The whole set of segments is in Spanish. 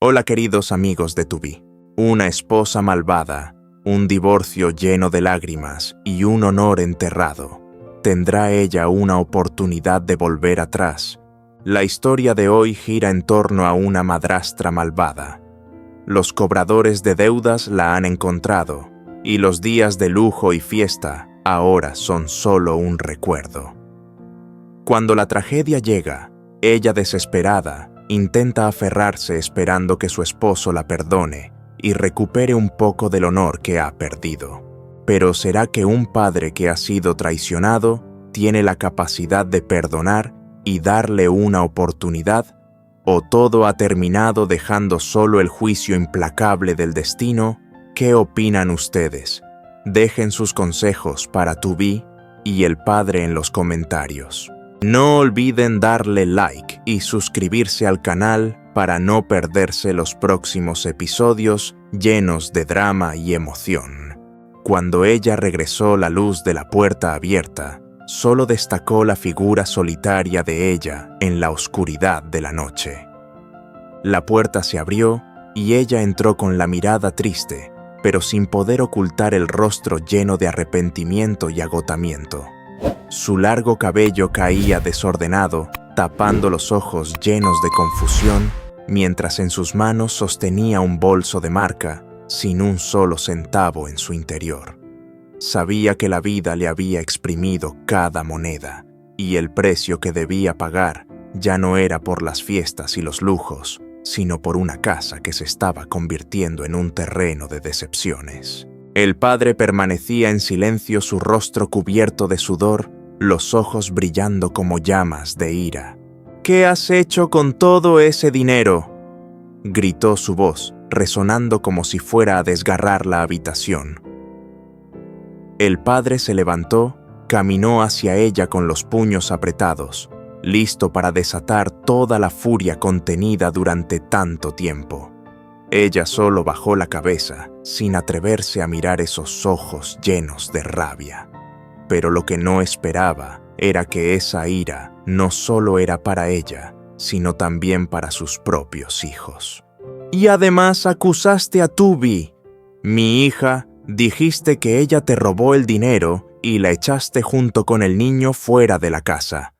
Hola queridos amigos de Tubi. Una esposa malvada, un divorcio lleno de lágrimas y un honor enterrado. ¿Tendrá ella una oportunidad de volver atrás? La historia de hoy gira en torno a una madrastra malvada. Los cobradores de deudas la han encontrado, y los días de lujo y fiesta ahora son solo un recuerdo. Cuando la tragedia llega, ella desesperada intenta aferrarse esperando que su esposo la perdone y recupere un poco del honor que ha perdido. Pero ¿será que un padre que ha sido traicionado tiene la capacidad de perdonar y darle una oportunidad? ¿O todo ha terminado dejando solo el juicio implacable del destino? ¿Qué opinan ustedes? Dejen sus consejos para Tubi y el Padre en los comentarios. No olviden darle like y suscribirse al canal para no perderse los próximos episodios llenos de drama y emoción. Cuando ella regresó la luz de la puerta abierta, solo destacó la figura solitaria de ella en la oscuridad de la noche. La puerta se abrió y ella entró con la mirada triste, pero sin poder ocultar el rostro lleno de arrepentimiento y agotamiento. Su largo cabello caía desordenado, tapando los ojos llenos de confusión, mientras en sus manos sostenía un bolso de marca, sin un solo centavo en su interior. Sabía que la vida le había exprimido cada moneda, y el precio que debía pagar ya no era por las fiestas y los lujos, sino por una casa que se estaba convirtiendo en un terreno de decepciones. El padre permanecía en silencio, su rostro cubierto de sudor, los ojos brillando como llamas de ira. ¿Qué has hecho con todo ese dinero?, gritó su voz, resonando como si fuera a desgarrar la habitación. El padre se levantó, caminó hacia ella con los puños apretados, listo para desatar toda la furia contenida durante tanto tiempo. Ella solo bajó la cabeza, sin atreverse a mirar esos ojos llenos de rabia. Pero lo que no esperaba era que esa ira no solo era para ella, sino también para sus propios hijos. Y además acusaste a Tubi, mi hija, dijiste que ella te robó el dinero y la echaste junto con el niño fuera de la casa.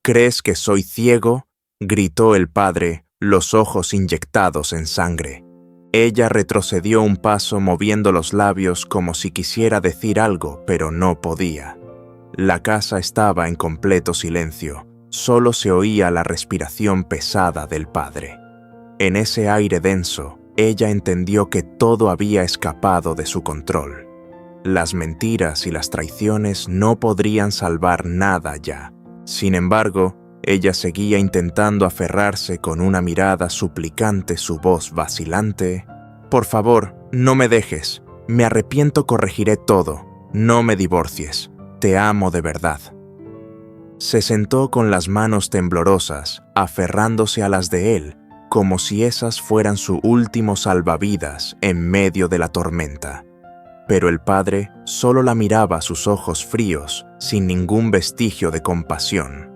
¿Crees que soy ciego?, gritó el padre, los ojos inyectados en sangre. Ella retrocedió un paso moviendo los labios como si quisiera decir algo, pero no podía. La casa estaba en completo silencio, solo se oía la respiración pesada del padre. En ese aire denso, ella entendió que todo había escapado de su control. Las mentiras y las traiciones no podrían salvar nada ya. Sin embargo, ella seguía intentando aferrarse con una mirada suplicante, su voz vacilante. «Por favor, no me dejes. Me arrepiento, corregiré todo. No me divorcies. Te amo de verdad». Se sentó con las manos temblorosas, aferrándose a las de él, como si esas fueran su último salvavidas en medio de la tormenta. Pero el padre solo la miraba a sus ojos fríos, sin ningún vestigio de compasión.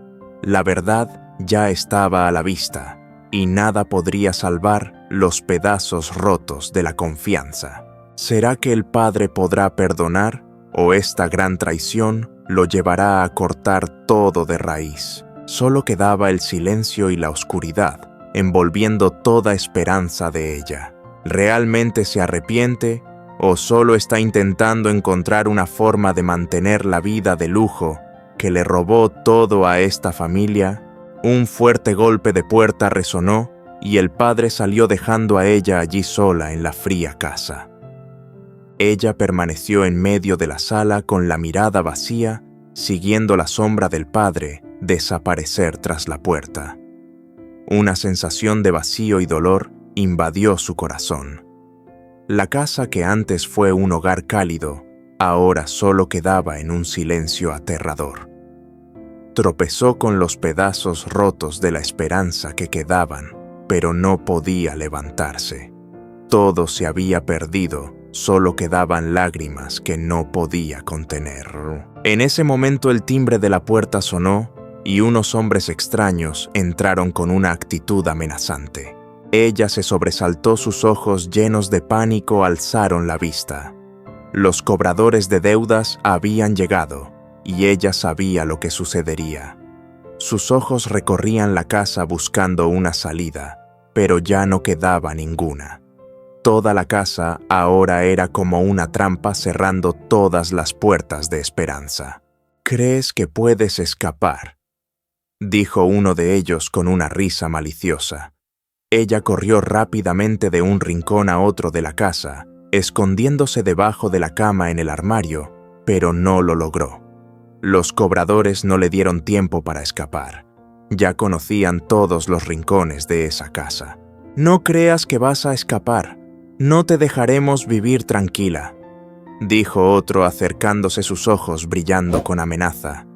La verdad ya estaba a la vista, y nada podría salvar los pedazos rotos de la confianza. ¿Será que el padre podrá perdonar, o esta gran traición lo llevará a cortar todo de raíz? Solo quedaba el silencio y la oscuridad, envolviendo toda esperanza de ella. ¿Realmente se arrepiente, o solo está intentando encontrar una forma de mantener la vida de lujo que le robó todo a esta familia? Un fuerte golpe de puerta resonó y el padre salió dejando a ella allí sola en la fría casa. Ella permaneció en medio de la sala con la mirada vacía, siguiendo la sombra del padre desaparecer tras la puerta. Una sensación de vacío y dolor invadió su corazón. La casa que antes fue un hogar cálido, ahora solo quedaba en un silencio aterrador. Tropezó con los pedazos rotos de la esperanza que quedaban, pero no podía levantarse. Todo se había perdido, solo quedaban lágrimas que no podía contener. En ese momento el timbre de la puerta sonó y unos hombres extraños entraron con una actitud amenazante. Ella se sobresaltó, sus ojos llenos de pánico alzaron la vista. Los cobradores de deudas habían llegado, y ella sabía lo que sucedería. Sus ojos recorrían la casa buscando una salida, pero ya no quedaba ninguna. Toda la casa ahora era como una trampa cerrando todas las puertas de esperanza. «¿Crees que puedes escapar?», dijo uno de ellos con una risa maliciosa. Ella corrió rápidamente de un rincón a otro de la casa, escondiéndose debajo de la cama en el armario, pero no lo logró. Los cobradores no le dieron tiempo para escapar. Ya conocían todos los rincones de esa casa. «No creas que vas a escapar. No te dejaremos vivir tranquila», dijo otro acercándose, sus ojos brillando con amenaza.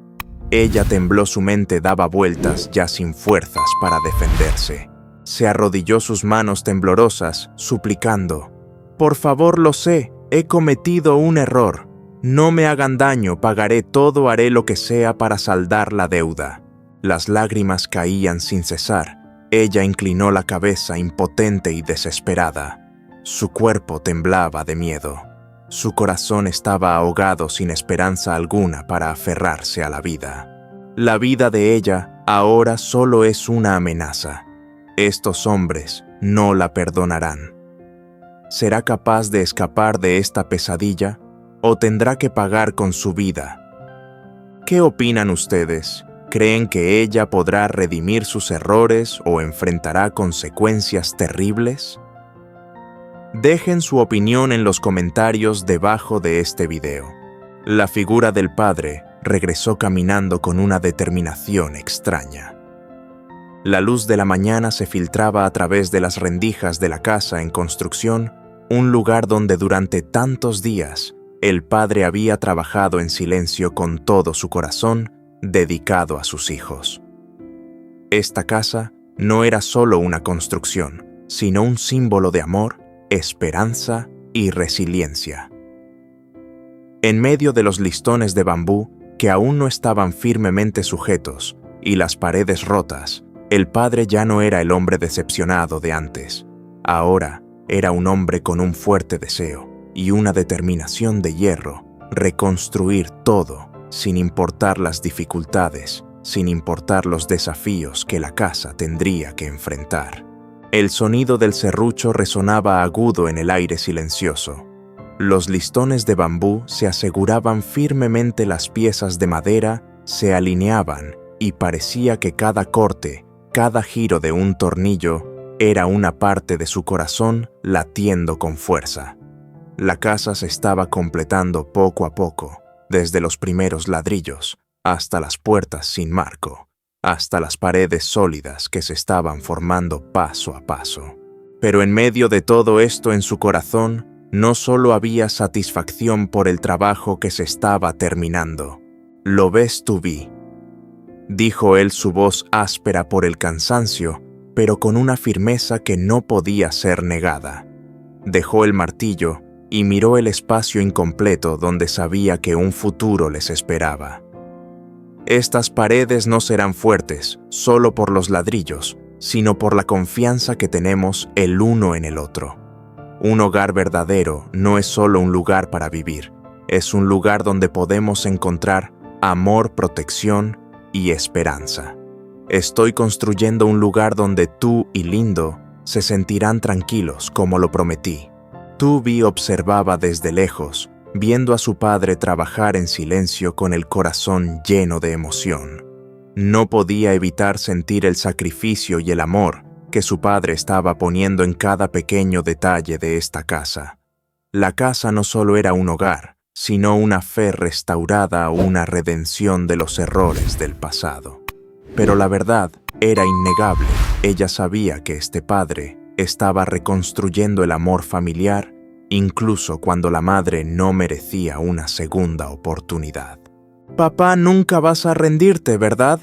Ella tembló, su mente daba vueltas ya sin fuerzas para defenderse. Se arrodilló, sus manos temblorosas, suplicando: «Por favor, lo sé, he cometido un error. No me hagan daño, pagaré todo, haré lo que sea para saldar la deuda». Las lágrimas caían sin cesar. Ella inclinó la cabeza, impotente y desesperada. Su cuerpo temblaba de miedo. Su corazón estaba ahogado, sin esperanza alguna para aferrarse a la vida. La vida de ella ahora solo es una amenaza. Estos hombres no la perdonarán. ¿Será capaz de escapar de esta pesadilla o tendrá que pagar con su vida? ¿Qué opinan ustedes? ¿Creen que ella podrá redimir sus errores o enfrentará consecuencias terribles? Dejen su opinión en los comentarios debajo de este video. La figura del padre regresó caminando con una determinación extraña. La luz de la mañana se filtraba a través de las rendijas de la casa en construcción, un lugar donde durante tantos días el padre había trabajado en silencio con todo su corazón, dedicado a sus hijos. Esta casa no era solo una construcción, sino un símbolo de amor, esperanza y resiliencia. En medio de los listones de bambú que aún no estaban firmemente sujetos y las paredes rotas, el padre ya no era el hombre decepcionado de antes. Ahora era un hombre con un fuerte deseo y una determinación de hierro, reconstruir todo, sin importar las dificultades, sin importar los desafíos que la casa tendría que enfrentar. El sonido del serrucho resonaba agudo en el aire silencioso. Los listones de bambú se aseguraban firmemente, las piezas de madera se alineaban y parecía que cada corte, cada giro de un tornillo era una parte de su corazón latiendo con fuerza. La casa se estaba completando poco a poco, desde los primeros ladrillos hasta las puertas sin marco, hasta las paredes sólidas que se estaban formando paso a paso. Pero en medio de todo esto, en su corazón, no solo había satisfacción por el trabajo que se estaba terminando. «¿Lo ves, Tubí?», dijo él, su voz áspera por el cansancio, pero con una firmeza que no podía ser negada. Dejó el martillo y miró el espacio incompleto donde sabía que un futuro les esperaba. «Estas paredes no serán fuertes solo por los ladrillos, sino por la confianza que tenemos el uno en el otro. Un hogar verdadero no es solo un lugar para vivir, es un lugar donde podemos encontrar amor, protección y esperanza. Estoy construyendo un lugar donde tú y Lindo se sentirán tranquilos como lo prometí». Tubí observaba desde lejos, viendo a su padre trabajar en silencio con el corazón lleno de emoción. No podía evitar sentir el sacrificio y el amor que su padre estaba poniendo en cada pequeño detalle de esta casa. La casa no solo era un hogar, sino una fe restaurada, una redención de los errores del pasado. Pero la verdad era innegable. Ella sabía que este padre estaba reconstruyendo el amor familiar, incluso cuando la madre no merecía una segunda oportunidad. «Papá, nunca vas a rendirte, ¿verdad?»,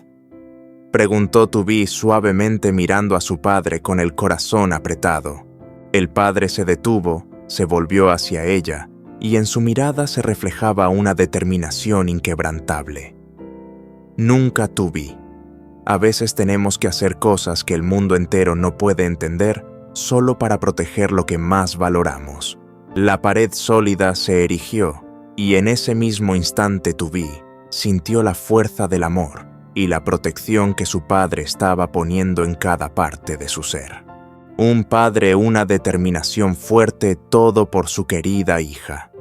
preguntó Tubí suavemente, mirando a su padre con el corazón apretado. El padre se detuvo, se volvió hacia ella, y en su mirada se reflejaba una determinación inquebrantable. «Nunca, Tubí. A veces tenemos que hacer cosas que el mundo entero no puede entender solo para proteger lo que más valoramos. La pared sólida se erigió, y en ese mismo instante Tubí sintió la fuerza del amor y la protección que su padre estaba poniendo en cada parte de su ser. Un padre, una determinación fuerte, todo por su querida hija.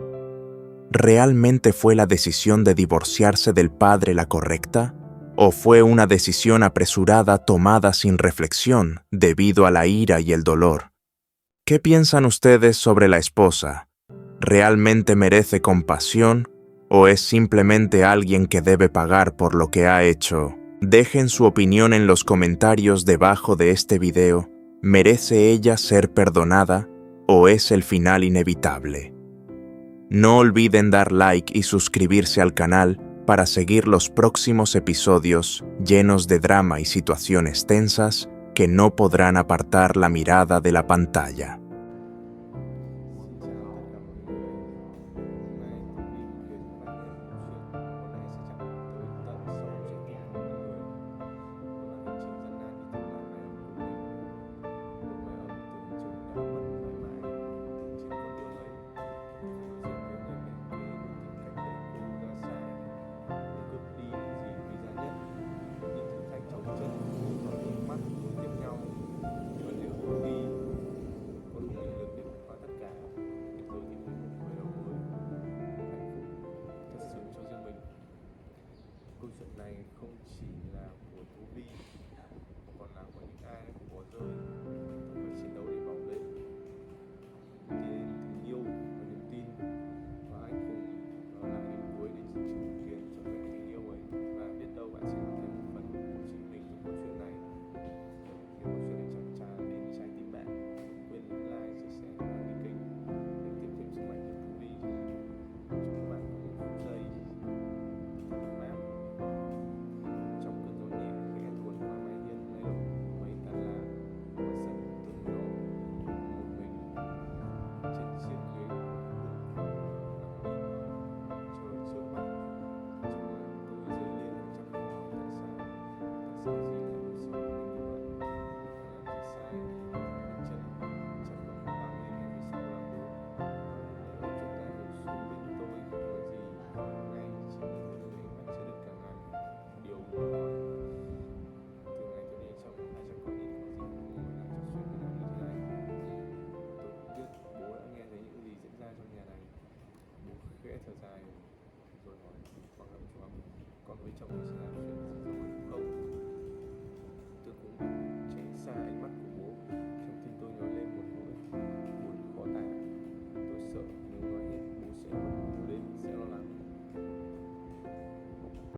¿Realmente fue la decisión de divorciarse del padre la correcta? ¿O fue una decisión apresurada tomada sin reflexión debido a la ira y el dolor? ¿Qué piensan ustedes sobre la esposa? ¿Realmente merece compasión o es simplemente alguien que debe pagar por lo que ha hecho? Dejen su opinión en los comentarios debajo de este video. ¿Merece ella ser perdonada o es el final inevitable? No olviden dar like y suscribirse al canal para seguir los próximos episodios llenos de drama y situaciones tensas que no podrán apartar la mirada de la pantalla.